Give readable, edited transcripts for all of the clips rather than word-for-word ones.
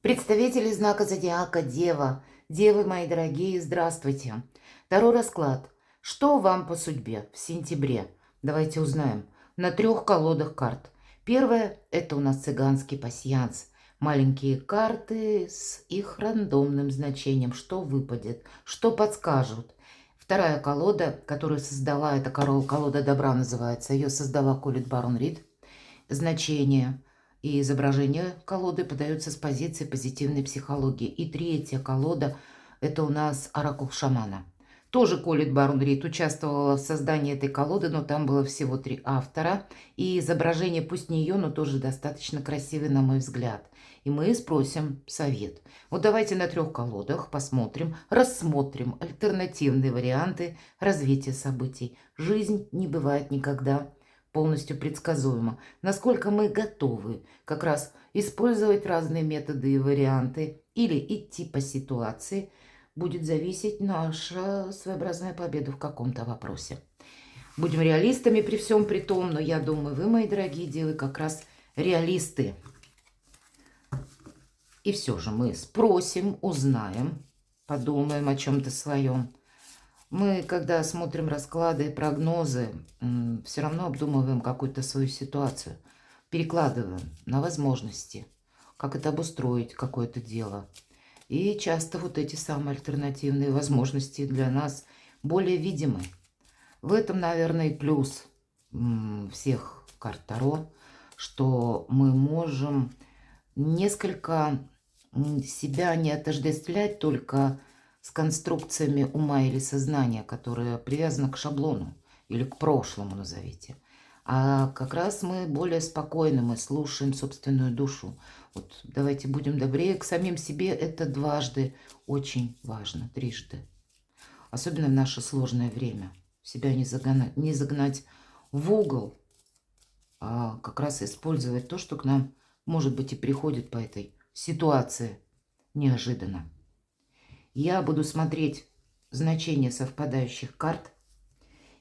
Представители знака зодиака Дева. Девы мои дорогие, здравствуйте. Второй расклад. Что вам по судьбе в сентябре? Давайте узнаем. На 3 колодах карт. Первая – это у нас цыганский пасьянс. Маленькие карты с их рандомным значением. Что выпадет, что подскажут. Вторая колода, которую создала, это колода добра называется. Ее создала Колет Барон Рид. Значение и изображение колоды подаются с позиции позитивной психологии. И третья колода – это у нас оракул шамана. Тоже Колет Барон Рид участвовала в создании этой колоды, но там было всего 3 автора. И изображение пусть не ее, но тоже достаточно красивое, на мой взгляд. И мы спросим совет. Вот давайте на 3 колодах посмотрим, рассмотрим альтернативные варианты развития событий. Жизнь не бывает никогда полностью предсказуемо. Насколько мы готовы как раз использовать разные методы и варианты или идти по ситуации, будет зависеть наша своеобразная победа в каком-то вопросе. Будем реалистами при всем при том, но я думаю, вы, мои дорогие девы, как раз реалисты. И все же мы спросим, узнаем, подумаем о чем-то своем. Мы, когда смотрим расклады и прогнозы, все равно обдумываем какую-то свою ситуацию, перекладываем на возможности, как это обустроить, какое-то дело. И часто вот эти самые альтернативные возможности для нас более видимы. В этом, наверное, и плюс всех карт Таро, что мы можем несколько себя не отождествлять только с конструкциями ума или сознания, которые привязаны к шаблону или к прошлому, назовите. А как раз мы более спокойны, мы слушаем собственную душу. Вот давайте будем добрее к самим себе. Это дважды очень важно, трижды. Особенно в наше сложное время. Себя не загнать в угол, а как раз использовать то, что к нам, может быть, и приходит по этой ситуации неожиданно. Я буду смотреть значения совпадающих карт.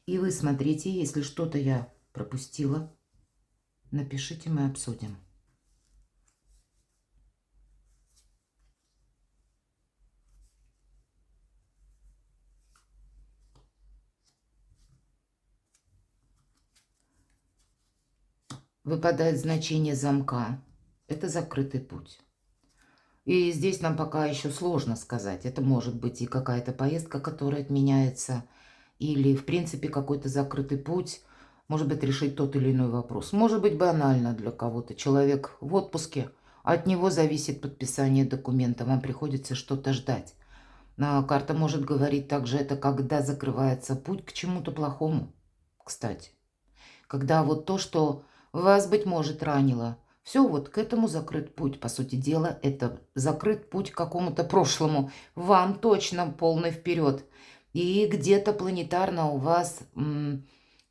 И вы смотрите, если что-то я пропустила, напишите, мы обсудим. Выпадает значение замка. Это закрытый путь. И здесь нам пока еще сложно сказать. Это может быть и какая-то поездка, которая отменяется, или, в принципе, какой-то закрытый путь, может быть, решить тот или иной вопрос. Может быть, банально для кого-то. Человек в отпуске, от него зависит подписание документа, вам приходится что-то ждать. Карта может говорить также это, когда закрывается путь к чему-то плохому, кстати. Когда вот то, что вас, быть может, ранило, все вот к этому закрыт путь. По сути дела, это закрыт путь к какому-то прошлому. Вам точно полный вперед. И где-то планетарно у вас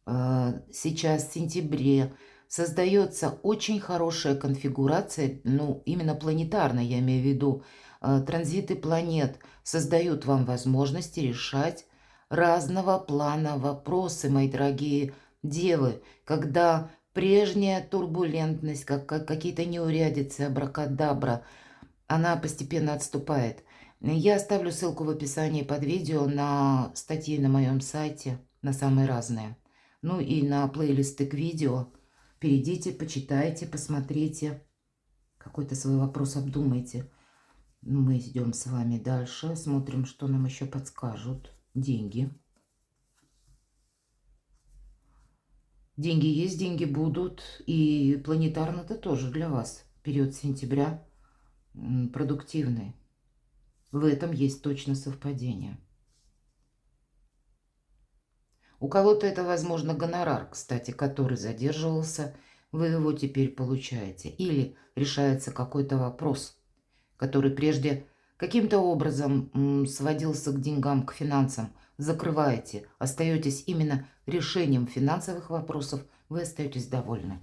сейчас в сентябре создается очень хорошая конфигурация, ну, именно планетарно, я имею в виду, транзиты планет создают вам возможности решать разного плана вопросы, мои дорогие девы, когда прежняя турбулентность, какие-то неурядицы, абракадабра, она постепенно отступает. Я оставлю ссылку в описании под видео на статьи на моем сайте, на самые разные. Ну и на плейлисты к видео. Перейдите, почитайте, посмотрите. Какой-то свой вопрос обдумайте. Мы идем с вами дальше. Смотрим, что нам еще подскажут. Деньги. Деньги есть, деньги будут. И планетарно-то тоже для вас. Период сентября продуктивный. В этом есть точно совпадение. У кого-то это, возможно, гонорар, кстати, который задерживался, вы его теперь получаете. Или решается какой-то вопрос, который прежде каким-то образом сводился к деньгам, к финансам. Закрываете, остаетесь именно решением финансовых вопросов, вы остаетесь довольны.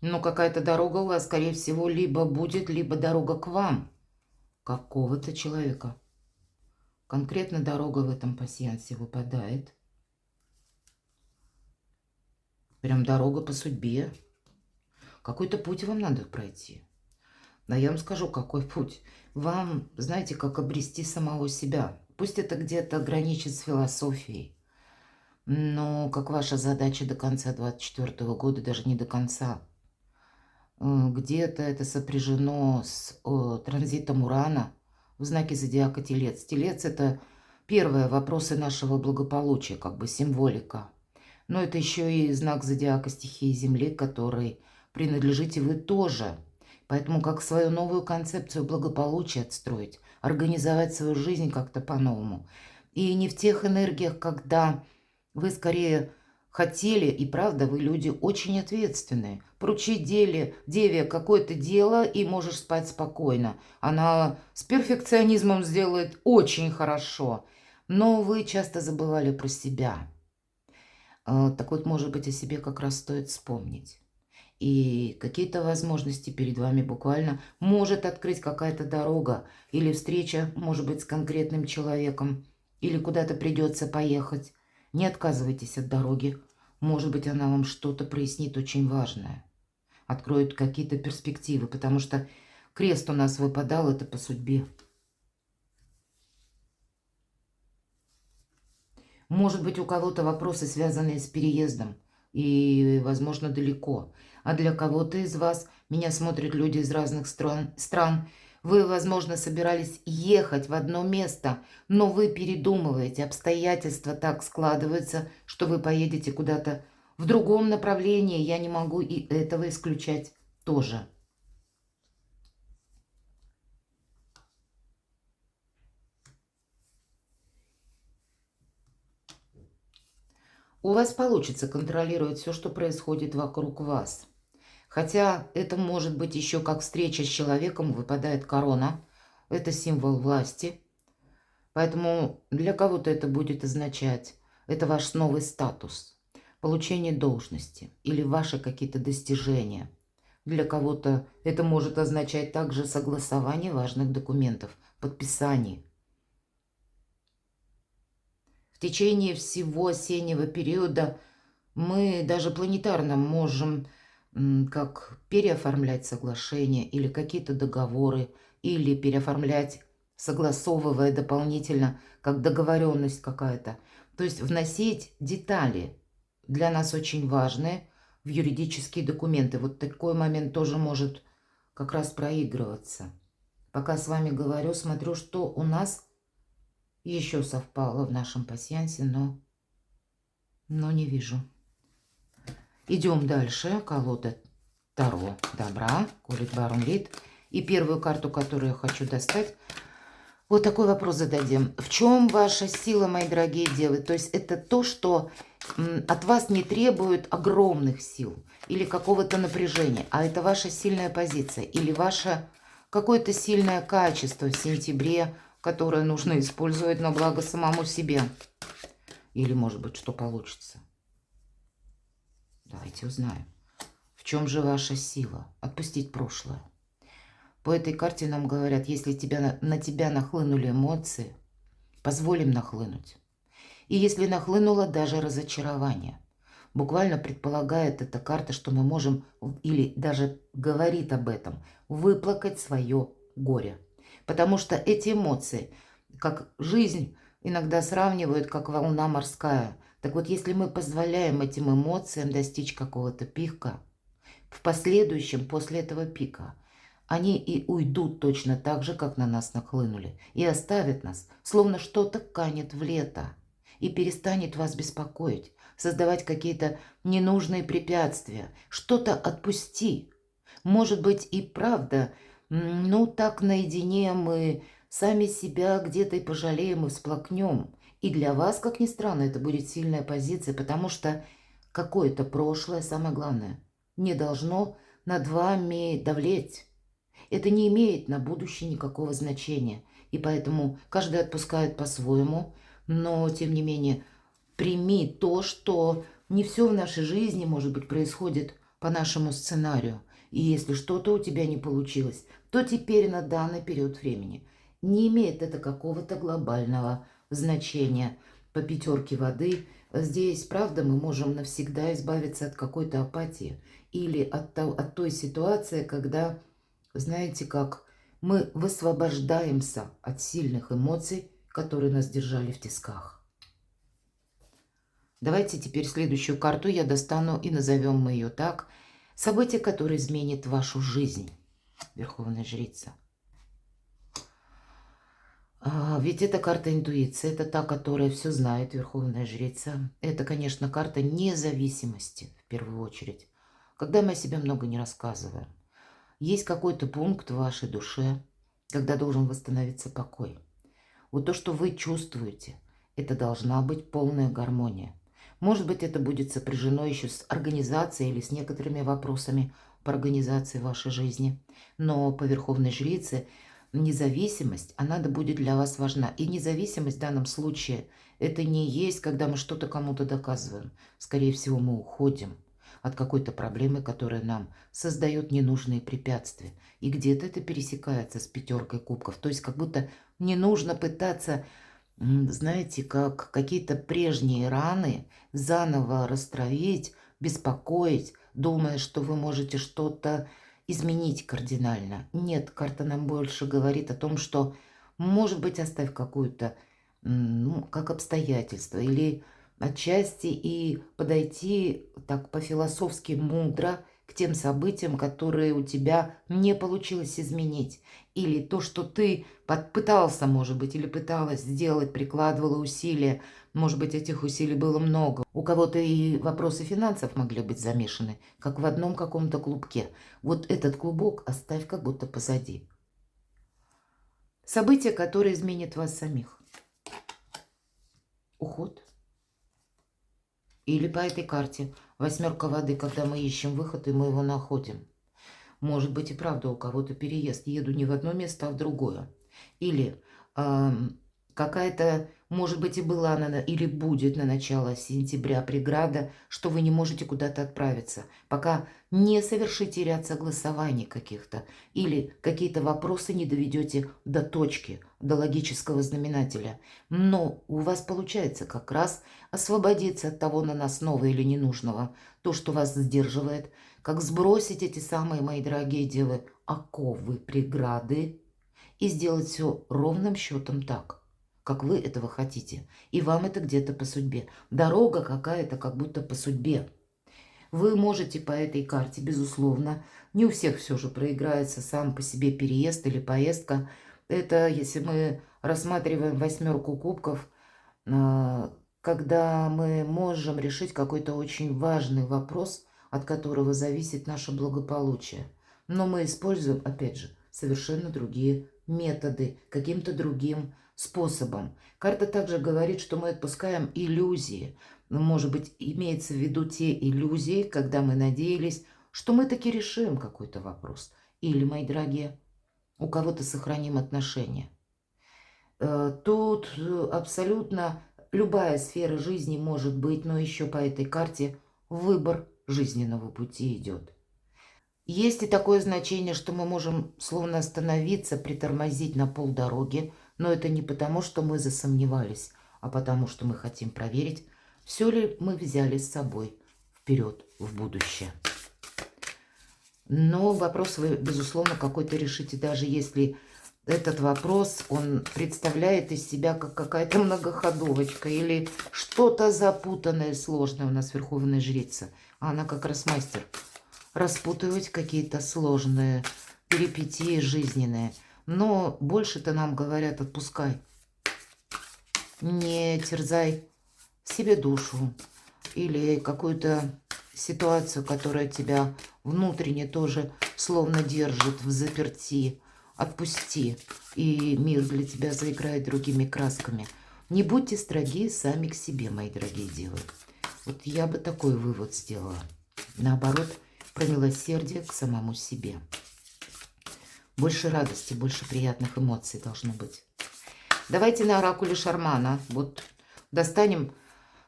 Но какая-то дорога у вас, скорее всего, либо будет, либо дорога к вам, какого-то человека. Конкретно дорога в этом пасьянсе выпадает. Прям дорога по судьбе. Какой-то путь вам надо пройти. Но я вам скажу, какой путь. Вам, знаете, как обрести самого себя. Пусть это где-то граничит с философией. Но как ваша задача до конца 2024 года, даже не до конца, где-то это сопряжено с транзитом Урана в знаке зодиака Телец. Телец – это первое, вопросы нашего благополучия, как бы символика. Но это еще и знак зодиака стихии Земли, который принадлежите вы тоже. Поэтому как свою новую концепцию благополучия отстроить, организовать свою жизнь как-то по-новому. И не в тех энергиях, когда вы скорее хотели, и правда, вы люди очень ответственные. Поручить деве какое-то дело, и можешь спать спокойно. Она с перфекционизмом сделает очень хорошо. Но вы часто забывали про себя. Так вот, может быть, о себе как раз стоит вспомнить. И какие-то возможности перед вами буквально может открыть какая-то дорога или встреча, может быть, с конкретным человеком, или куда-то придется поехать. Не отказывайтесь от дороги. Может быть, она вам что-то прояснит очень важное. Откроет какие-то перспективы, потому что крест у нас выпадал, это по судьбе. Может быть, у кого-то вопросы, связанные с переездом, и, возможно, далеко. А для кого-то из вас, меня смотрят люди из разных стран, вы, возможно, собирались ехать в одно место, но вы передумываете, обстоятельства так складываются, что вы поедете куда-то в другом направлении. Я не могу и этого исключать тоже. У вас получится контролировать все, что происходит вокруг вас. Хотя это может быть еще как встреча с человеком, выпадает корона. Это символ власти. Поэтому для кого-то это будет означать, это ваш новый статус, получение должности или ваши какие-то достижения. Для кого-то это может означать также согласование важных документов, подписание. В течение всего осеннего периода мы даже планетарно можем как переоформлять соглашения или какие-то договоры, или переоформлять, согласовывая дополнительно, как договоренность какая-то. То есть вносить детали для нас очень важные в юридические документы. Вот такой момент тоже может как раз проигрываться. Пока с вами говорю, смотрю, что у нас еще совпало в нашем пасьянсе, но не вижу. Идем дальше. Колода Таро добра, колет Барон Рид. И первую карту, которую я хочу достать, вот такой вопрос зададим. В чем ваша сила, мои дорогие девы? То есть это то, что от вас не требует огромных сил или какого-то напряжения, а это ваша сильная позиция или ваше какое-то сильное качество в сентябре, которое нужно использовать на благо самому себе. Или, может быть, что получится. Давайте узнаем. В чем же ваша сила? Отпустить прошлое. По этой карте нам говорят, если на тебя нахлынули эмоции, позволим нахлынуть. И если нахлынуло даже разочарование, буквально предполагает эта карта, что мы можем, или даже говорит об этом, выплакать свое горе. Потому что эти эмоции, как жизнь иногда сравнивают, как волна морская. Так вот, если мы позволяем этим эмоциям достичь какого-то пика, в последующем, после этого пика, они и уйдут точно так же, как на нас нахлынули, и оставят нас, словно что-то канет в лето, и перестанет вас беспокоить, создавать какие-то ненужные препятствия. Что-то отпусти. Может быть, и правда, так наедине мы сами себя где-то и пожалеем, и всплакнем. И для вас, как ни странно, это будет сильная позиция, потому что какое-то прошлое, самое главное, не должно над вами давлеть. Это не имеет на будущее никакого значения. И поэтому каждый отпускает по-своему, но, тем не менее, прими то, что не все в нашей жизни, может быть, происходит по нашему сценарию. И если что-то у тебя не получилось, то теперь на данный период времени Не имеет это какого-то глобального значения. По пятерке воды здесь, правда, мы можем навсегда избавиться от какой-то апатии или от той ситуации, когда, знаете как, мы высвобождаемся от сильных эмоций, которые нас держали в тисках. Давайте теперь следующую карту я достану и назовем мы ее так. Событие, которое изменит вашу жизнь. Верховная жрица. Ведь это карта интуиции, это та, которая все знает, Верховная жрица. Это, конечно, карта независимости, в первую очередь. Когда мы о себе много не рассказываем. Есть какой-то пункт в вашей душе, когда должен восстановиться покой. Вот то, что вы чувствуете, это должна быть полная гармония. Может быть, это будет сопряжено еще с организацией или с некоторыми вопросами по организации вашей жизни. Но по Верховной Жрице независимость, она да будет для вас важна. И независимость в данном случае это не есть, когда мы что-то кому-то доказываем. Скорее всего, мы уходим от какой-то проблемы, которая нам создает ненужные препятствия. И где-то это пересекается с пятеркой кубков. То есть как будто не нужно пытаться, знаете, как какие-то прежние раны заново растравить, беспокоить, думая, что вы можете что-то изменить кардинально. Нет, карта нам больше говорит о том, что, может быть, оставь какую-то, ну, как обстоятельство, или отчасти и подойти так по-философски мудро к тем событиям, которые у тебя не получилось изменить. Или то, что ты пытался, может быть, или пыталась сделать, прикладывала усилия. Может быть, этих усилий было много. У кого-то и вопросы финансов могли быть замешаны, как в одном каком-то клубке. Вот этот клубок оставь как будто позади. События, которые изменят вас самих. Уход. Или по этой карте восьмерка воды, когда мы ищем выход, и мы его находим. Может быть и правда у кого-то переезд. Еду не в одно место, а в другое. Или какая-то, может быть, и была или будет на начало сентября преграда, что вы не можете куда-то отправиться, пока не совершите ряд согласований каких-то, или какие-то вопросы не доведете до точки, до логического знаменателя. Но у вас получается как раз освободиться от того наносного или ненужного, то, что вас сдерживает, как сбросить эти самые, мои дорогие девы, оковы, преграды, и сделать все ровным счетом так, как вы этого хотите. И вам это где-то по судьбе. Дорога какая-то как будто по судьбе. Вы можете по этой карте, безусловно, не у всех все же проиграется сам по себе переезд или поездка. Это, если мы рассматриваем восьмерку кубков, когда мы можем решить какой-то очень важный вопрос, от которого зависит наше благополучие. Но мы используем, опять же, совершенно другие методы, каким-то другим способом. Карта также говорит, что мы отпускаем иллюзии. Может быть, имеется в виду те иллюзии, когда мы надеялись, что мы таки решим какой-то вопрос. Или, мои дорогие, у кого-то сохраним отношения. Тут абсолютно любая сфера жизни может быть, но еще по этой карте выбор жизненного пути идет. Есть и такое значение, что мы можем словно остановиться, притормозить на полдороги, но это не потому, что мы засомневались, а потому, что мы хотим проверить, все ли мы взяли с собой вперед в будущее. Но вопрос вы, безусловно, какой-то решите, даже если этот вопрос, он представляет из себя как какая-то многоходовочка или что-то запутанное, сложное. У нас Верховная Жрица, а она как раз мастер распутывать какие-то сложные перипетии жизненные. Но больше-то нам говорят, отпускай. Не терзай себе душу или какую-то ситуацию, которая тебя внутренне тоже словно держит в заперти. Отпусти, и мир для тебя заиграет другими красками. Не будьте строги сами к себе, мои дорогие девы. Вот я бы такой вывод сделала. Наоборот, про милосердие к самому себе. Больше радости, больше приятных эмоций должно быть. Давайте на оракуле Шармана вот достанем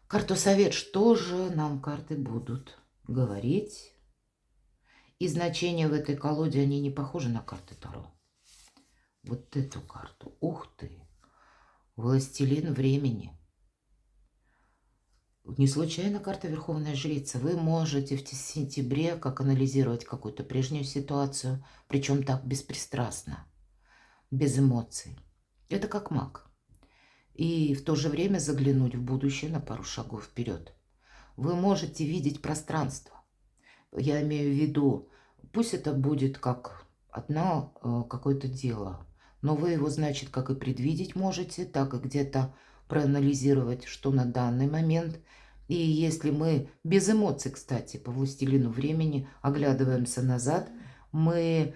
карту совет. Что же нам карты будут говорить? И значения в этой колоде, они не похожи на карты Таро. вот эту карту. Ух ты! Властелин времени. Не случайно карта Верховная Жрица. Вы можете в сентябре как анализировать какую-то прежнюю ситуацию, причем так беспристрастно, без эмоций. Это как маг. И в то же время заглянуть в будущее на пару шагов вперед. Вы можете видеть пространство. Я имею в виду, пусть это будет как одно какое-то дело, но вы его, значит, как и предвидеть можете, так и где-то проанализировать, что на данный момент. И если мы без эмоций, кстати, по «Властелину времени» оглядываемся назад, мы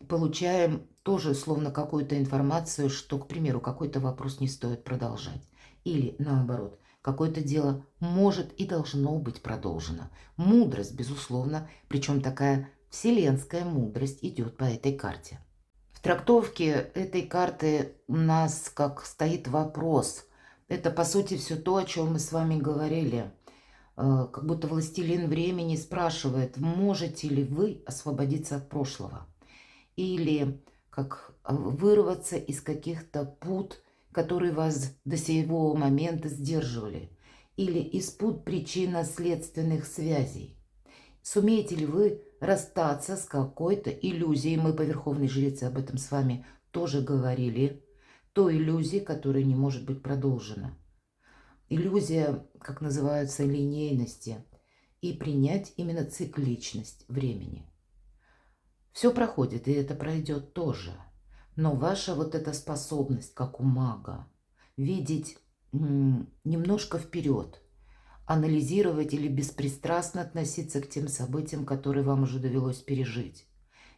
получаем тоже словно какую-то информацию, что, к примеру, какой-то вопрос не стоит продолжать. Или наоборот, какое-то дело может и должно быть продолжено. Мудрость, безусловно, причем такая вселенская мудрость идет по этой карте. В трактовке этой карты у нас как стоит вопрос. Это, по сути, все то, о чем мы с вами говорили. Как будто властелин времени спрашивает, можете ли вы освободиться от прошлого? Или как вырваться из каких-то пут, которые вас до сего момента сдерживали, или из пут причинно-следственных связей. Сумеете ли вы расстаться с какой-то иллюзией? Мы по Верховной Жрице об этом с вами тоже говорили. Той иллюзии, которая не может быть продолжена. Иллюзия, как называются, линейности. И принять именно цикличность времени. Все проходит, и это пройдет тоже. Но ваша вот эта способность, как у мага, видеть немножко вперед, анализировать или беспристрастно относиться к тем событиям, которые вам уже довелось пережить.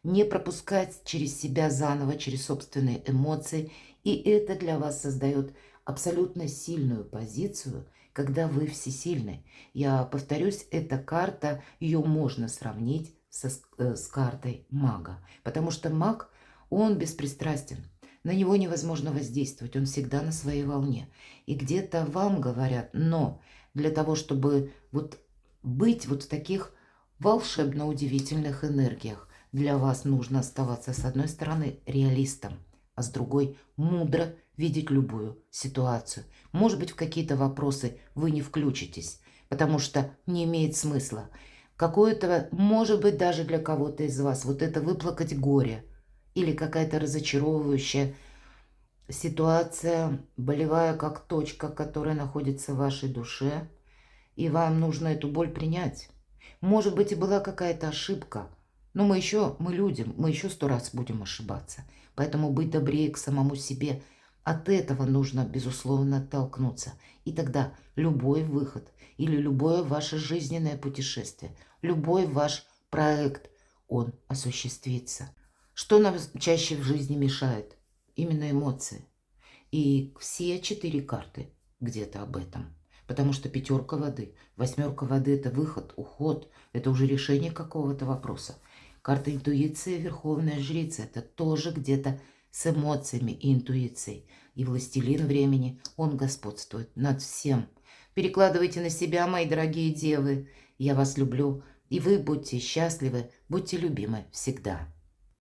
Не пропускать через себя заново, через собственные эмоции. И это для вас создает абсолютно сильную позицию, когда вы всесильны. Я повторюсь, эта карта, ее можно сравнить с картой мага. Потому что маг, он беспристрастен. На него невозможно воздействовать, он всегда на своей волне. И где-то вам говорят, но для того, чтобы вот быть вот в таких волшебно-удивительных энергиях, для вас нужно оставаться, с одной стороны, реалистом, а с другой мудро видеть любую ситуацию. Может быть, в какие-то вопросы вы не включитесь, потому что не имеет смысла. Какое-то, может быть, даже для кого-то из вас, вот это выплакать горе или какая-то разочаровывающая ситуация, болевая как точка, которая находится в вашей душе, и вам нужно эту боль принять. Может быть, и была какая-то ошибка, но мы люди, мы еще 100 раз будем ошибаться. Поэтому быть добрее к самому себе. От этого нужно, безусловно, оттолкнуться. И тогда любой выход или любое ваше жизненное путешествие, любой ваш проект, он осуществится. Что нам чаще в жизни мешает? Именно эмоции. И все 4 карты где-то об этом. Потому что 5 воды, 8 воды – это выход, уход, это уже решение какого-то вопроса. Карта интуиции, Верховная Жрица – это тоже где-то с эмоциями и интуицией. И властелин времени, он господствует над всем. Перекладывайте на себя, мои дорогие девы. Я вас люблю. И вы будьте счастливы, будьте любимы всегда.